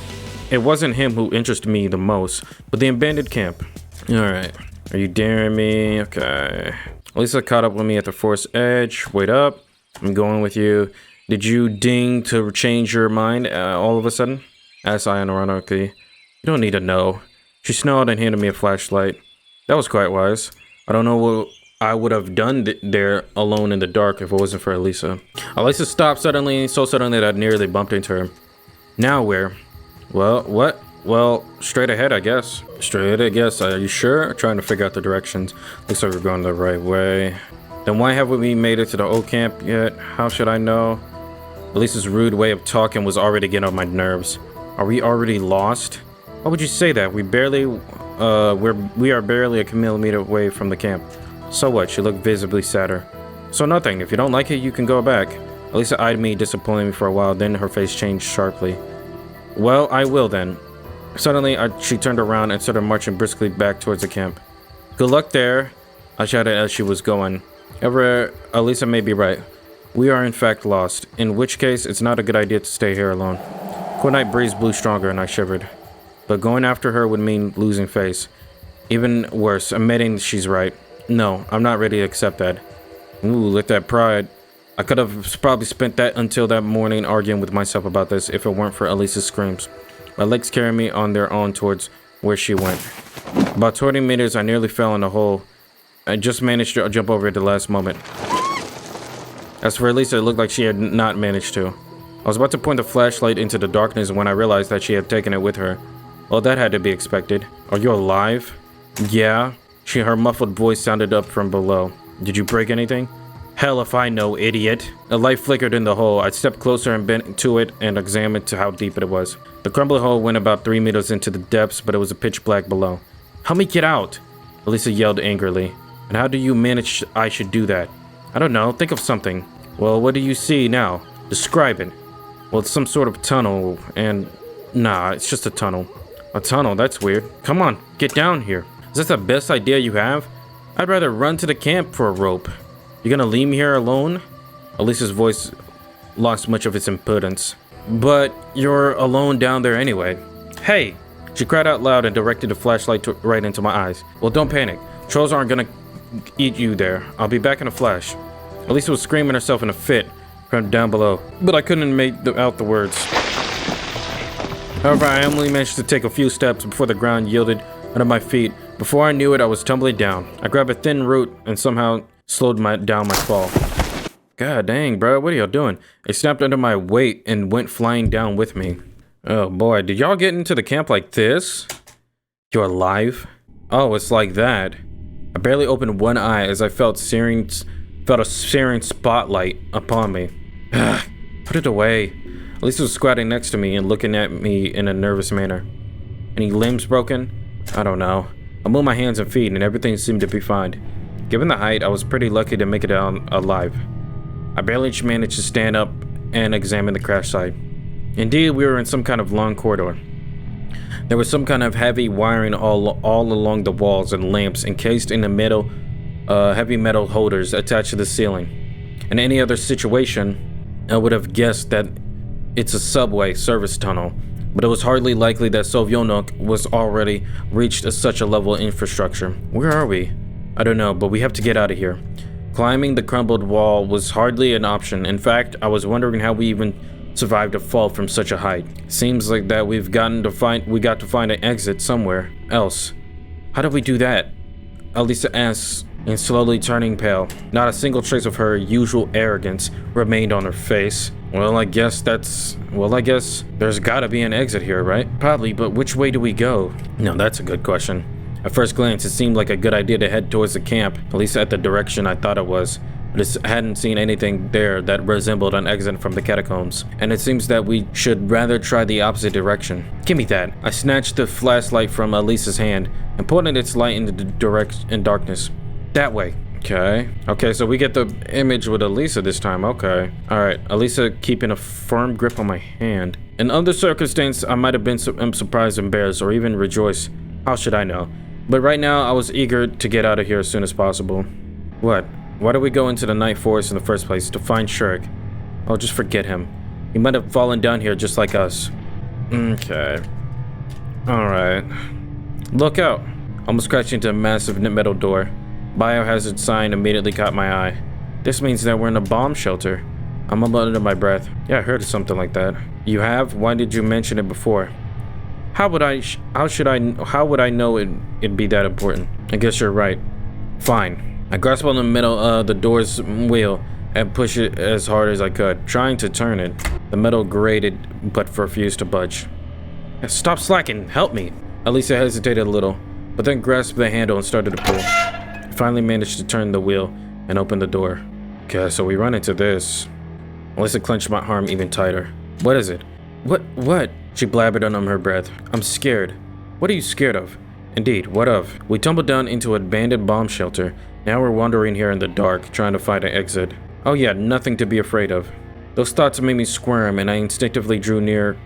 who interested me the most, but the abandoned camp. Alright. Are you daring me? Okay. Alisa caught up with me at the forest edge. Wait up. I'm going with you. Did you ding to change your mind all of a sudden? Asked I ironically. You don't need to know. She snarled and handed me a flashlight. That was quite wise. I don't know what I would have done there alone in the dark if it wasn't for Alisa. Alisa stopped suddenly, so suddenly that I nearly bumped into her. Now where? Well, what? Well, straight ahead, I guess. Straight ahead, I guess. Are you sure? Trying to figure out the directions. Looks like we're going the right way. Then why haven't we made it to the old camp yet? How should I know? Elisa's rude way of talking was already getting on my nerves. Are we already lost? Why would you say that? We are barely a kilometer away from the camp. So what? She looked visibly sadder. So nothing. If you don't like it, you can go back. Alisa eyed me, disappointing me for a while, then her face changed sharply. Well, I will then. Suddenly, she turned around and started marching briskly back towards the camp. Good luck there, I shouted as she was going. However, Alisa may be right. We are in fact lost, in which case it's not a good idea to stay here alone. Cold night breeze blew stronger and I shivered. But going after her would mean losing face. Even worse, admitting she's right. No, I'm not ready to accept that. Ooh, let that pride. I could have probably spent that until that morning arguing with myself about this if it weren't for Alisa's screams. My legs carried me on their own towards where she went. About 20 meters, I nearly fell in a hole. I just managed to jump over at the last moment. As for Alisa, it looked like she had not managed to. I was about to point the flashlight into the darkness when I realized that she had taken it with her. Well, that had to be expected. Are you alive? Yeah. Her muffled voice sounded up from below. Did you break anything? Hell if I know, idiot. A light flickered in the hole. I stepped closer and bent to it and examined to how deep it was. The crumbling hole went about 3 meters into the depths, but it was pitch black below. Help me get out! Alisa yelled angrily. And how do you manage I should do that? I don't know. Think of something. Well, what do you see now? Describe it. Well, it's some sort of tunnel, and... Nah, it's just a tunnel. A tunnel? That's weird. Come on, get down here. Is this the best idea you have? I'd rather run to the camp for a rope. You gonna leave me here alone? Alisa's voice lost much of its impudence. But you're alone down there anyway. Hey! She cried out loud and directed the flashlight right into my eyes. Well, don't panic. Trolls aren't gonna eat you there. I'll be back in a flash. Alisa was screaming herself in a fit from down below, but I couldn't make out the words. However, I only managed to take a few steps before the ground yielded under my feet. Before I knew it, I was tumbling down. I grabbed a thin root and somehow slowed down my fall. God dang, bro, what are y'all doing? It snapped under my weight and went flying down with me. Oh boy, did y'all get into the camp like this? You're alive? Oh, it's like that. I barely opened one eye as I felt a searing spotlight upon me. Put it away. Alisa was squatting next to me and looking at me in a nervous manner. Any limbs broken? I don't know. I moved my hands and feet and everything seemed to be fine. Given the height, I was pretty lucky to make it out alive. I barely managed to stand up and examine the crash site. Indeed, we were in some kind of long corridor. There was some kind of heavy wiring all along the walls and lamps encased in the metal, heavy metal holders attached to the ceiling. In any other situation, I would have guessed that it's a subway service tunnel, but it was hardly likely that Sovjonok was already reached such a level of infrastructure. Where are we? I don't know, but we have to get out of here. Climbing the crumbled wall was hardly an option. In fact, I was wondering how we even survived a fall from such a height. Seems like that we got to find an exit somewhere else. How did we do that? Alisa asks, and slowly turning pale. Not a single trace of her usual arrogance remained on her face. Well, I guess there's gotta be an exit here, right? Probably, but which way do we go? No, that's a good question. At first glance, it seemed like a good idea to head towards the camp, at least at the direction I thought it was. But I hadn't seen anything there that resembled an exit from the catacombs, and it seems that we should rather try the opposite direction. Give me that. I snatched the flashlight from Alisa's hand and pointed its light in darkness. That way. Okay, so we get the image with Alisa this time. Okay. Alright, Alisa keeping a firm grip on my hand. In other circumstances, I might have been surprised, embarrassed, or even rejoiced. How should I know? But right now, I was eager to get out of here as soon as possible. What? Why did we go into the night forest in the first place? To find Shirk. Oh, just forget him. He might have fallen down here just like us. Okay. Alright. Look out. Almost crashed into a massive metal door. Biohazard sign immediately caught my eye. This means that we're in a bomb shelter. I'm under my breath. Yeah, I heard of something like that. You have? Why did you mention it before? How would I know it'd be that important? I guess you're right. Fine. I grasped on the middle of the door's wheel and pushed it as hard as I could, trying to turn it. The metal grated, but refused to budge. Stop slacking, help me. Alisa hesitated a little, but then grasped the handle and started to pull. I finally managed to turn the wheel and open the door. Okay, so we run into this. Alisa clenched my arm even tighter. What is it? What? She blabbered under her breath. I'm scared. What are you scared of? Indeed, what of? We tumbled down into an abandoned bomb shelter. Now we're wandering here in the dark, trying to find an exit. Oh yeah, nothing to be afraid of. Those thoughts made me squirm, and I instinctively drew nearer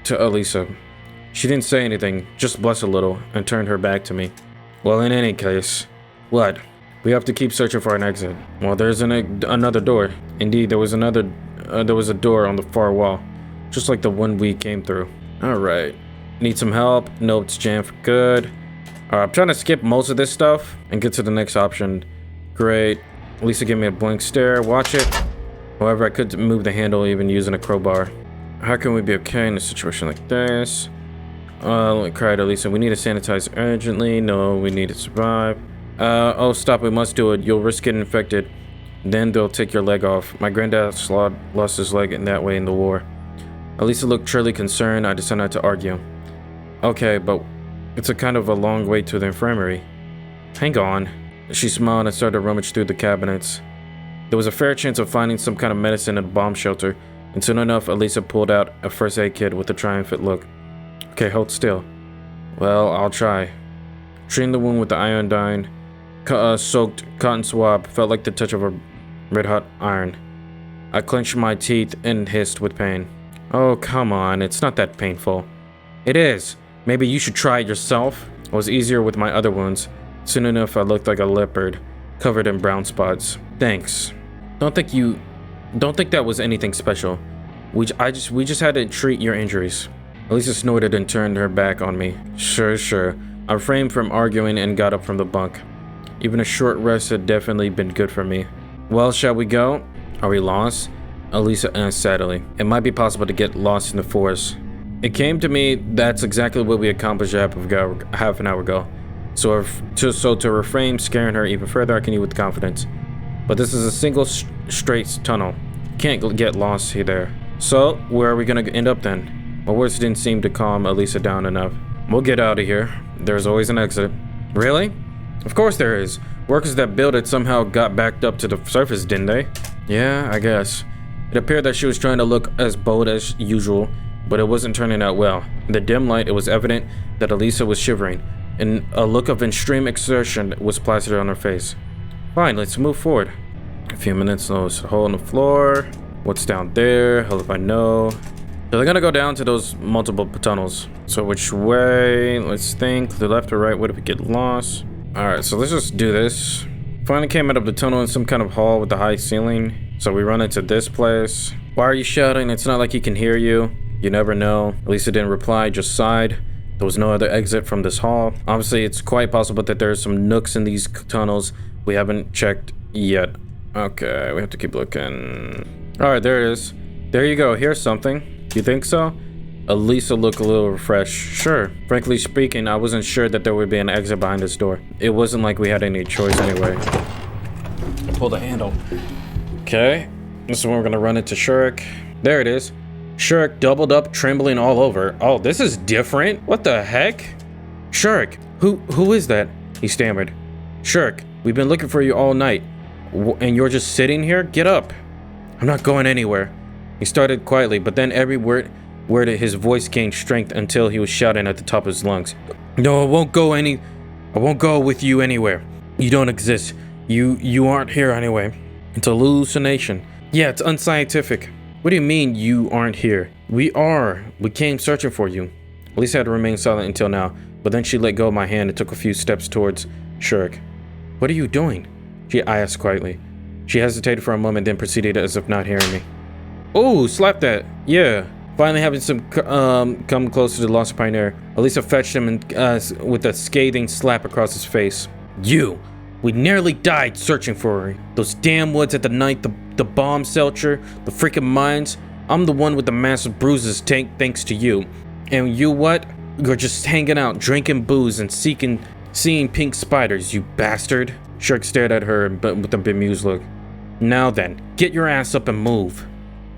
to Alisa. She didn't say anything, just blushed a little, and turned her back to me. Well, in any case, what? We have to keep searching for an exit. Well, there's another door. Indeed, there was a door on the far wall, just like the one we came through. All right. Need some help? Nope, it's jammed for good. I'm trying to skip most of this stuff and get to the next option. Great. Lisa gave me a blank stare. Watch it. However, I could move the handle even using a crowbar. How can we be okay in a situation like this? Cried Alisa. We need to sanitize urgently. No, we need to survive. Oh, stop. We must do it. You'll risk getting infected. Then they'll take your leg off. My granddad lost his leg in that way in the war. Alisa looked truly concerned. I decided not to argue. Okay, but it's a kind of a long way to the infirmary. Hang on. She smiled and started to rummage through the cabinets. There was a fair chance of finding some kind of medicine in a bomb shelter, and soon enough, Alisa pulled out a first aid kit with a triumphant look. Okay, hold still. Well, I'll try. Treating the wound with the iodine, soaked cotton swab felt like the touch of a red-hot iron. I clenched my teeth and hissed with pain. Oh, come on, it's not that painful. It is. Maybe you should try it yourself. It was easier with my other wounds. Soon enough, I looked like a leopard, covered in brown spots. Thanks. Don't think that was anything special. We just had to treat your injuries. Alisa snorted and turned her back on me. Sure. I refrained from arguing and got up from the bunk. Even a short rest had definitely been good for me. Well, shall we go? Are we lost? Alisa asked sadly. It might be possible to get lost in the forest. It came to me that's exactly what we accomplished half an hour ago. So to refrain scaring her even further, I can eat with confidence. But this is a single straight tunnel. Can't get lost here there. So, where are we gonna end up then? My words didn't seem to calm Alisa down enough. We'll get out of here. There's always an exit. Really? Of course there is. Workers that built it somehow got backed up to the surface, didn't they? Yeah, I guess. It appeared that she was trying to look as bold as usual, but it wasn't turning out well. In the dim light, it was evident that Alisa was shivering, and a look of extreme exertion was plastered on her face. Fine, let's move forward. A few minutes, there's a hole in the floor. What's down there? Hell if I know. So they're gonna go down to those multiple tunnels. So which way? Let's think. The left or right? What if we get lost? Alright, so let's just do this. Finally came out of the tunnel in some kind of hall with a high ceiling. So we run into this place. Why are you shouting? It's not like he can hear you. You never know. Alisa didn't reply, just sighed. There was no other exit from this hall. Obviously, it's quite possible that there are some nooks in these tunnels we haven't checked yet. Okay, we have to keep looking. Alright, there it is. There you go. Here's something. You think so? Alisa looked a little refreshed. Sure. Frankly speaking, I wasn't sure that there would be an exit behind this door. It wasn't like we had any choice anyway. Pull the handle. Okay. This is when we're gonna run into Shirk. There it is. Shirk doubled up, trembling all over. Oh, this is different. What the heck? Shirk, who is that? He stammered. Shirk, we've been looking for you all night. And you're just sitting here? Get up. I'm not going anywhere. He started quietly, but then every word his voice gained strength until he was shouting at the top of his lungs. No, I won't go with you anywhere. You don't exist. You aren't here anyway. It's a hallucination. Yeah, it's unscientific. What do you mean you aren't here? We are. We came searching for you. Alisa had remained silent until now, but then she let go of my hand and took a few steps towards Shirk. What are you doing? I asked quietly. She hesitated for a moment, then proceeded as if not hearing me. Oh, slap that. Yeah. Finally having some come closer to the lost pioneer, Alisa fetched him and, with a scathing slap across his face. You! We nearly died searching for her. Those damn woods at the night, the bomb shelter, the freaking mines. I'm the one with the massive bruises thanks to you. And you what? You're just hanging out, drinking booze and seeing pink spiders, you bastard. Shirk stared at her with a bemused look. Now then, get your ass up and move.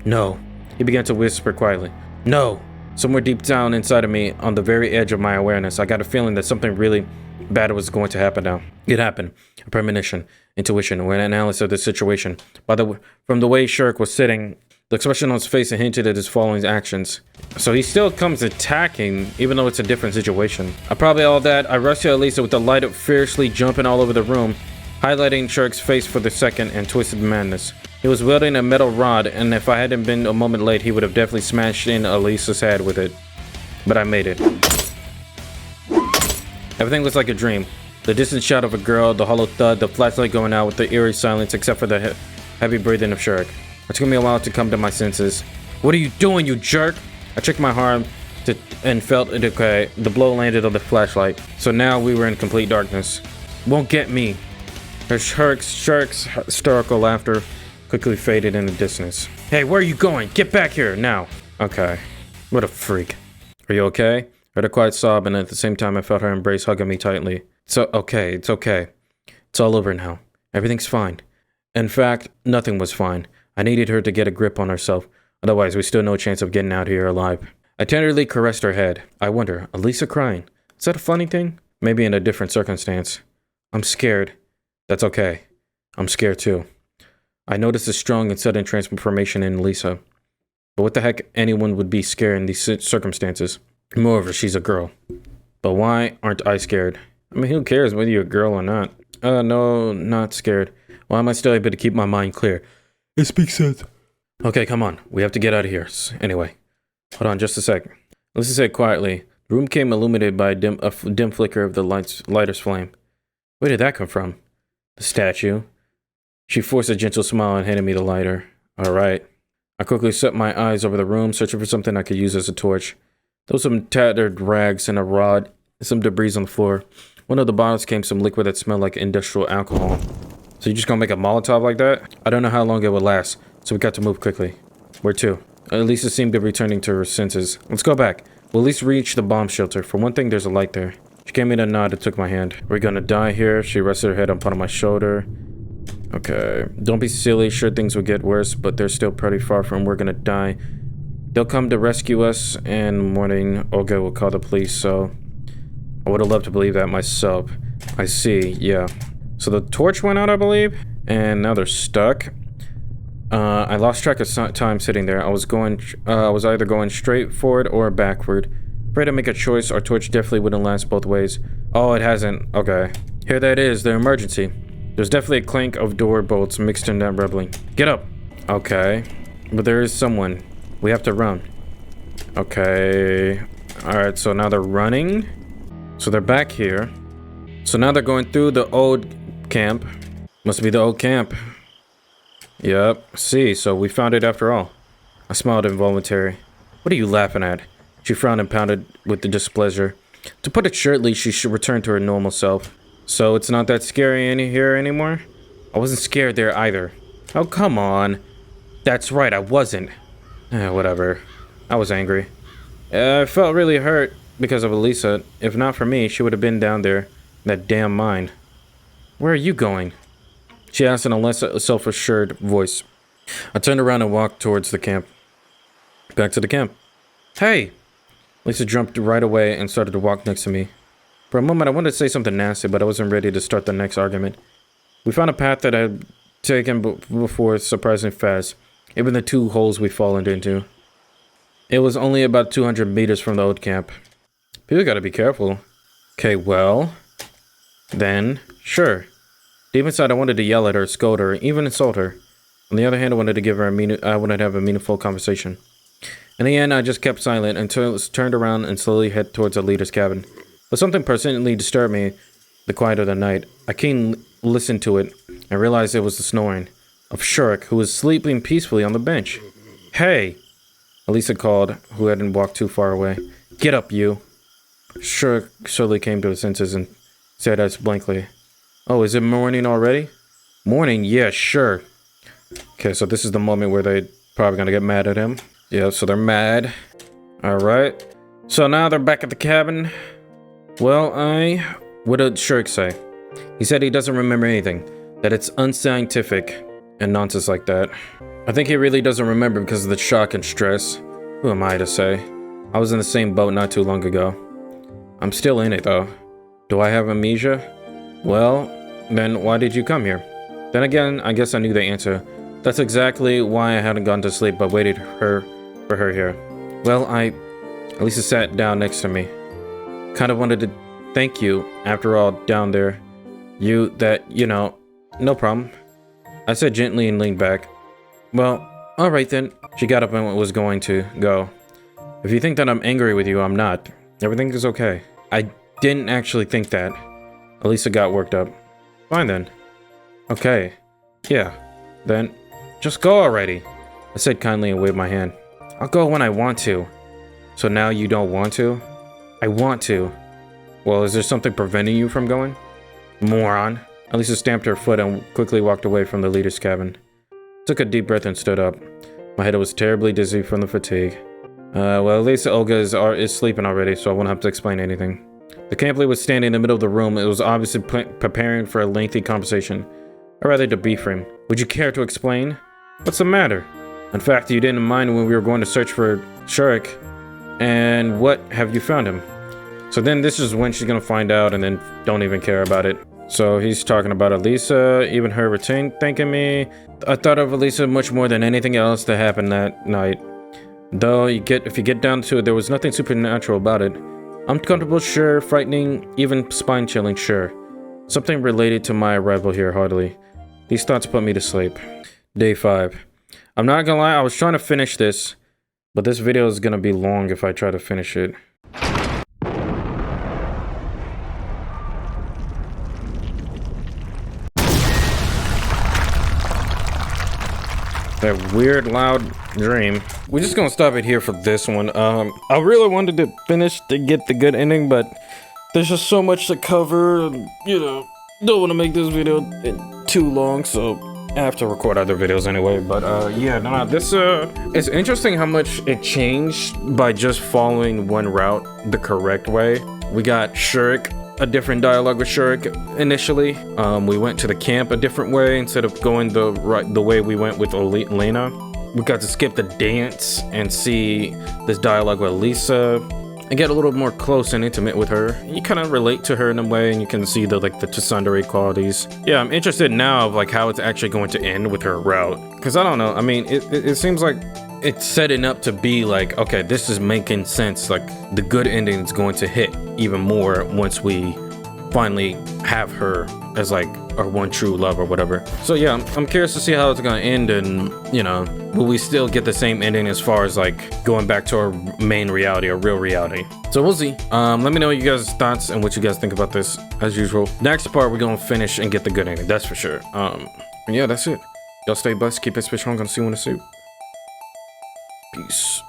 No. He began to whisper quietly. No. Somewhere deep down inside of me, on the very edge of my awareness, I got a feeling that something really bad was going to happen now. It happened. A premonition, intuition, or an analysis of the situation. From the way Shirk was sitting, the expression on his face hinted at his following actions. So he still comes attacking, even though it's a different situation. Probably all that, I rushed to Alisa with the light up fiercely jumping all over the room, highlighting Shirk's face for the second and twisted madness. He was wielding a metal rod, and if I hadn't been a moment late, he would have definitely smashed in Alisa's head with it. But I made it. Everything was like a dream. The distant shot of a girl, the hollow thud, the flashlight going out with the eerie silence except for the heavy breathing of Shirk. It took me a while to come to my senses. What are you doing, you jerk? I checked my arm and felt it okay. The blow landed on the flashlight. So now we were in complete darkness. Won't get me. Shirk's hysterical laughter quickly faded in the distance. Hey, where are you going? Get back here, now. Okay. What a freak. Are you okay? I heard a quiet sob, and at the same time I felt her embrace hugging me tightly. It's okay. It's all over now. Everything's fine. In fact, nothing was fine. I needed her to get a grip on herself. Otherwise, we still no chance of getting out here alive. I tenderly caressed her head. I wonder, Alisa crying? Is that a funny thing? Maybe in a different circumstance. I'm scared. That's okay. I'm scared too. I noticed a strong and sudden transformation in Alisa. But what the heck anyone would be scared in these circumstances? Moreover, she's a girl. But why aren't I scared? I mean, who cares whether you're a girl or not? No, not scared. Why am I still able to keep my mind clear? It makes sense. Okay, come on. We have to get out of here. Anyway, hold on just a sec. Alisa said quietly. The room came illuminated by a dim flicker of the lighter's flame. Where did that come from? The statue. She forced a gentle smile and handed me the lighter. All right. I quickly set my eyes over the room, searching for something I could use as a torch. There was some tattered rags and a rod, and some debris on the floor. One of the bottles came some liquid that smelled like industrial alcohol. So you just gonna make a Molotov like that? I don't know how long it would last, so we got to move quickly. Where to? Alisa seemed to be returning to her senses. Let's go back. We'll at least reach the bomb shelter. For one thing, there's a light there. She gave me a nod and took my hand. We're gonna die here. She rested her head upon my shoulder. Okay. Don't be silly. Sure, things will get worse, but they're still pretty far from we're gonna die. They'll come to rescue us, and in the morning, Olga will call the police, so... I would have loved to believe that myself. I see, yeah. So the torch went out, I believe, and now they're stuck. I lost track of time sitting there. I was either going straight forward or backward. Afraid to make a choice, our torch definitely wouldn't last both ways. Oh, it hasn't. Okay. Here that is, the emergency. There's definitely a clank of door bolts mixed in that rumbling. Get up! Okay. But there is someone. We have to run. Okay. Alright, so now they're running. So they're back here. So now they're going through the old camp. Must be the old camp. Yep. See, so we found it after all. I smiled involuntarily. What are you laughing at? She frowned and pounded with the displeasure. To put it shortly, she should return to her normal self. So it's not that scary in here anymore? I wasn't scared there either. Oh, come on. That's right, I wasn't. Whatever. I was angry. I felt really hurt because of Alisa. If not for me, she would have been down there in that damn mine. Where are you going? She asked in a less self-assured voice. I turned around and walked towards the camp. Back to the camp. Hey! Lisa jumped right away and started to walk next to me. For a moment, I wanted to say something nasty, but I wasn't ready to start the next argument. We found a path that I had taken before surprisingly fast, even the 2 holes we fallen into. It was only about 200 meters from the old camp. People gotta be careful. Okay, well... Then, sure. Deep inside, I wanted to yell at her, scold her, even insult her. On the other hand, I wanted to give her I wanted to have a meaningful conversation. In the end, I just kept silent until it turned around and slowly headed towards the leader's cabin. But something persistently disturbed me the quiet of the night. I keenly listened to it and realized it was the snoring of Shurk, who was sleeping peacefully on the bench. Hey! Alisa called, who hadn't walked too far away. Get up, you! Shurk slowly came to his senses and stared at us blankly. Oh, is it morning already? Morning? Yeah, sure. Okay, so this is the moment where they're probably gonna get mad at him. Yeah, so they're mad. Alright. So now they're back at the cabin. Well, what did Shurk say? He said he doesn't remember anything. That it's unscientific and nonsense like that. I think he really doesn't remember because of the shock and stress. Who am I to say? I was in the same boat not too long ago. I'm still in it though. Do I have amnesia? Well, then why did you come here? Then again, I guess I knew the answer. That's exactly why I hadn't gone to sleep but waited for her here. Well, Alisa sat down next to me. Kind of wanted to thank you, after all, down there. You know, no problem. I said gently and leaned back. Well, alright then. She got up and was going to go. If you think that I'm angry with you, I'm not. Everything is okay. I didn't actually think that. Alisa got worked up. Fine then. Okay. Yeah. Then, just go already. I said kindly and waved my hand. I'll go when I want to. So now you don't want to? I want to. Well, is there something preventing you from going? Moron. Alisa stamped her foot and quickly walked away from the leader's cabin. Took a deep breath and stood up. My head was terribly dizzy from the fatigue. Well, at least Olga is sleeping already, so I won't have to explain anything. The camp leader was standing in the middle of the room. It was obviously preparing for a lengthy conversation. Or rather, to be for him. Would you care to explain? What's the matter? In fact, you didn't mind when we were going to search for Shurk. And what have you found him? So then this is when she's gonna find out and then don't even care about it. So he's talking about Alisa, even her thanking me. I thought of Alisa much more than anything else that happened that night. Though if you get down to it, there was nothing supernatural about it. Uncomfortable, sure. Frightening, even spine-chilling, sure. Something related to my arrival here, hardly. These thoughts put me to sleep. Day 5. I'm not gonna lie, I was trying to finish this, but this video is gonna be long if I try to finish it. That weird loud dream. We're just gonna stop it here for this one. I really wanted to finish to get the good ending, but there's just so much to cover, and, you know, don't want to make this video too long, so I have to record other videos anyway. But yeah, nah, this it's interesting how much it changed by just following one route the correct way. We got Shurk, a different dialogue with Shurk initially. We went to the camp a different way instead of going the way we went with Lena. We got to skip the dance and see this dialogue with Alisa. and get a little more close and intimate with her. You kind of relate to her in a way, and you can see the tsundere qualities. Yeah, I'm interested now of like how it's actually going to end with her route, because I don't know. I mean, it seems like it's setting up to be like, okay, this is making sense. Like the good ending is going to hit even more once we finally have her as like our one true love or whatever. So yeah, I'm curious to see how it's gonna end, and you know, will we still get the same ending as far as like going back to our main reality, our real reality? So we'll see. Let me know you guys' thoughts and what you guys think about this as usual. Next part, we're gonna finish and get the good ending, that's for sure. Yeah, that's it. Y'all stay blessed, keep it strong, gonna see you in the suit. Peace.